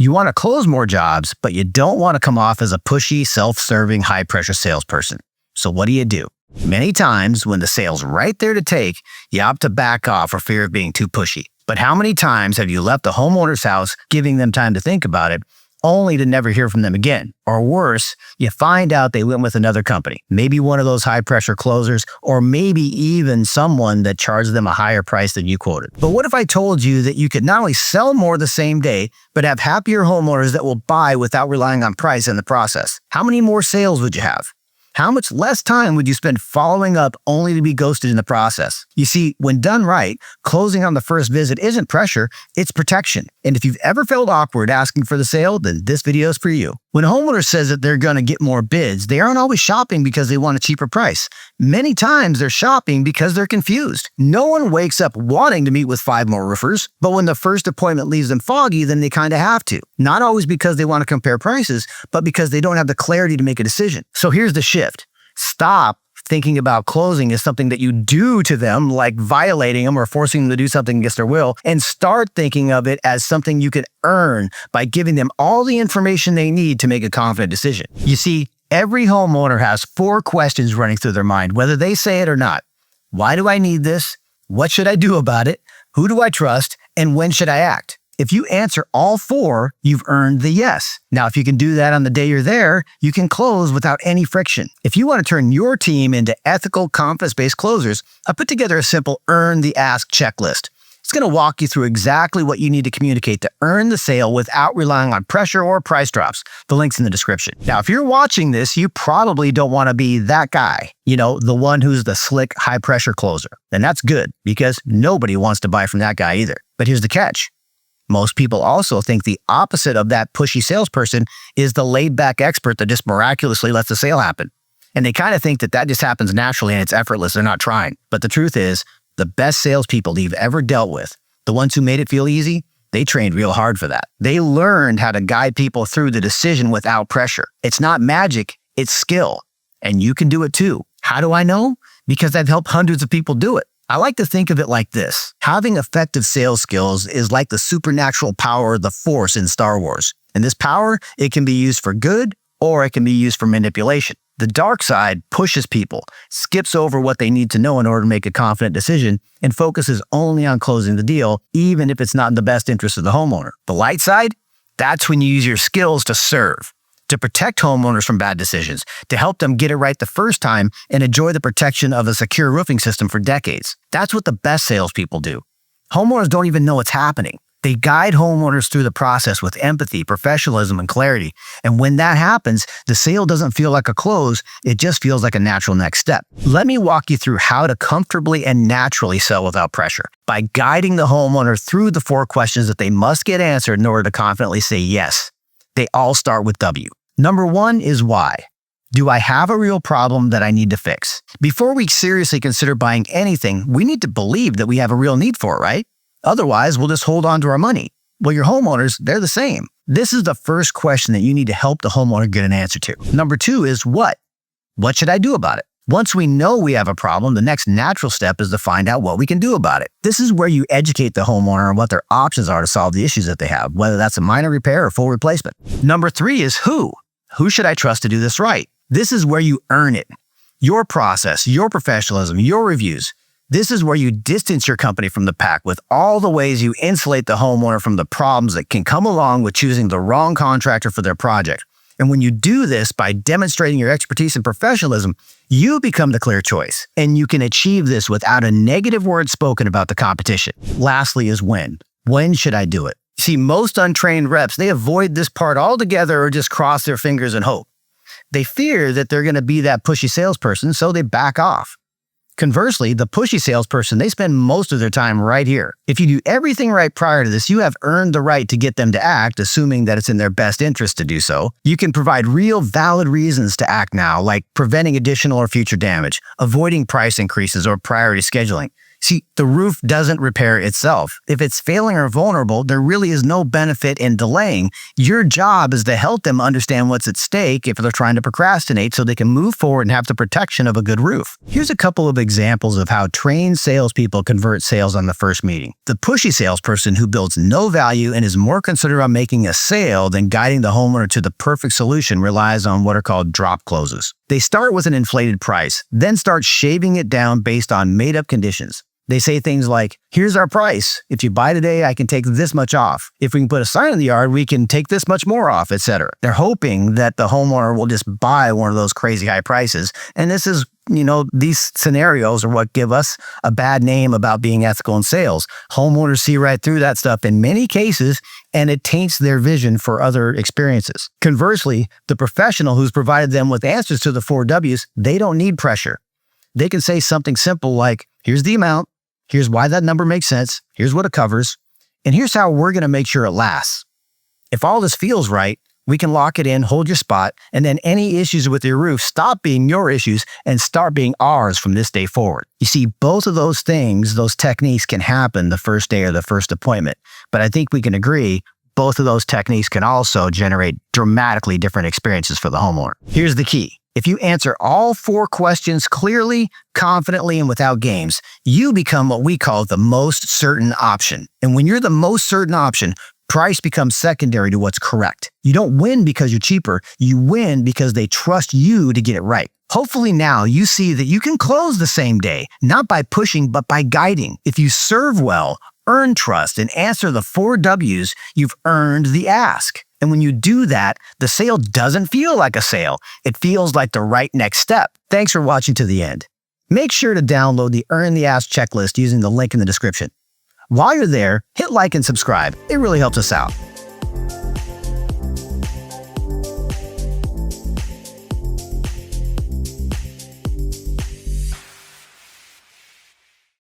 You want to close more jobs, but you don't want to come off as a pushy, self-serving, high-pressure salesperson. So what do? Many times when the sale's right there to take, you opt to back off for fear of being too pushy. But how many times have you left the homeowner's house, giving them time to think about it, only to never hear from them again? Or worse, you find out they went with another company, maybe one of those high-pressure closers, or maybe even someone that charged them a higher price than you quoted. But what if I told you that you could not only sell more the same day, but have happier homeowners that will buy without relying on price in the process? How many more sales would you have? How much less time would you spend following up only to be ghosted in the process? You see, when done right, closing on the first visit isn't pressure, it's protection. And if you've ever felt awkward asking for the sale, then this video is for you. When a homeowner says that they're going to get more bids, they aren't always shopping because they want a cheaper price. Many times they're shopping because they're confused. No one wakes up wanting to meet with 5 more roofers, but when the first appointment leaves them foggy, then they kind of have to. Not always because they want to compare prices, but because they don't have the clarity to make a decision. So here's the shift. Stop thinking about closing as something that you do to them, like violating them or forcing them to do something against their will, and start thinking of it as something you can earn by giving them all the information they need to make a confident decision. You see, every homeowner has 4 questions running through their mind, whether they say it or not. Why do I need this? What should I do about it? Who do I trust? And when should I act? If you answer all 4, you've earned the yes. Now, if you can do that on the day you're there, you can close without any friction. If you want to turn your team into ethical, confidence-based closers, I put together a simple Earn the Ask checklist. It's going to walk you through exactly what you need to communicate to earn the sale without relying on pressure or price drops. The link's in the description. Now, if you're watching this, you probably don't want to be that guy, the one who's the slick, high-pressure closer. And that's good, because nobody wants to buy from that guy either. But here's the catch. Most people also think the opposite of that pushy salesperson is the laid-back expert that just miraculously lets the sale happen. And they kind of think that that just happens naturally and it's effortless. They're not trying. But the truth is, the best salespeople you've ever dealt with, the ones who made it feel easy, they trained real hard for that. They learned how to guide people through the decision without pressure. It's not magic, it's skill. And you can do it too. How do I know? Because I've helped hundreds of people do it. I like to think of it like this. Having effective sales skills is like the supernatural power of the Force in Star Wars. And this power, it can be used for good or it can be used for manipulation. The dark side pushes people, skips over what they need to know in order to make a confident decision, and focuses only on closing the deal, even if it's not in the best interest of the homeowner. The light side, that's when you use your skills to serve, to protect homeowners from bad decisions, to help them get it right the first time and enjoy the protection of a secure roofing system for decades. That's what the best salespeople do. Homeowners don't even know what's happening. They guide homeowners through the process with empathy, professionalism, and clarity. And when that happens, the sale doesn't feel like a close, it just feels like a natural next step. Let me walk you through how to comfortably and naturally sell without pressure by guiding the homeowner through the 4 questions that they must get answered in order to confidently say yes. They all start with W. Number 1 is why. Do I have a real problem that I need to fix? Before we seriously consider buying anything, we need to believe that we have a real need for it, right? Otherwise, we'll just hold on to our money. Well, your homeowners, they're the same. This is the first question that you need to help the homeowner get an answer to. Number 2 is what? What should I do about it? Once we know we have a problem, the next natural step is to find out what we can do about it. This is where you educate the homeowner on what their options are to solve the issues that they have, whether that's a minor repair or full replacement. Number 3 is who? Who should I trust to do this right? This is where you earn it. Your process, your professionalism, your reviews. This is where you distance your company from the pack with all the ways you insulate the homeowner from the problems that can come along with choosing the wrong contractor for their project. And when you do this by demonstrating your expertise and professionalism, you become the clear choice. And you can achieve this without a negative word spoken about the competition. Lastly is when. When should I do it? See, most untrained reps, they avoid this part altogether or just cross their fingers and hope. They fear that they're going to be that pushy salesperson, so they back off. Conversely, the pushy salesperson, they spend most of their time right here. If you do everything right prior to this, you have earned the right to get them to act, assuming that it's in their best interest to do so. You can provide real valid reasons to act now, like preventing additional or future damage, avoiding price increases, or priority scheduling. See, the roof doesn't repair itself. If it's failing or vulnerable, there really is no benefit in delaying. Your job is to help them understand what's at stake if they're trying to procrastinate so they can move forward and have the protection of a good roof. Here's a couple of examples of how trained salespeople convert sales on the first meeting. The pushy salesperson who builds no value and is more concerned about making a sale than guiding the homeowner to the perfect solution relies on what are called drop closes. They start with an inflated price, then start shaving it down based on made-up conditions. They say things like, here's our price. If you buy today, I can take this much off. If we can put a sign in the yard, we can take this much more off, etc. They're hoping that the homeowner will just buy one of those crazy high prices. And this is, these scenarios are what give us a bad name about being ethical in sales. Homeowners see right through that stuff in many cases, and it taints their vision for other experiences. Conversely, the professional who's provided them with answers to the 4 W's, they don't need pressure. They can say something simple like, here's the amount. Here's why that number makes sense. Here's what it covers. And here's how we're going to make sure it lasts. If all this feels right, we can lock it in, hold your spot, and then any issues with your roof stop being your issues and start being ours from this day forward. You see, both of those things, those techniques can happen the first day or the first appointment. But I think we can agree both of those techniques can also generate dramatically different experiences for the homeowner. Here's the key. If you answer all 4 questions clearly, confidently, and without games, you become what we call the most certain option. And when you're the most certain option, price becomes secondary to what's correct. You don't win because you're cheaper. You win because they trust you to get it right. Hopefully now you see that you can close the same day, not by pushing, but by guiding. If you serve well, earn trust, and answer the 4 W's, you've earned the ask. And when you do that, the sale doesn't feel like a sale. It feels like the right next step. Thanks for watching to the end. Make sure to download the Earn the Ask checklist using the link in the description. While you're there, hit like and subscribe. It really helps us out.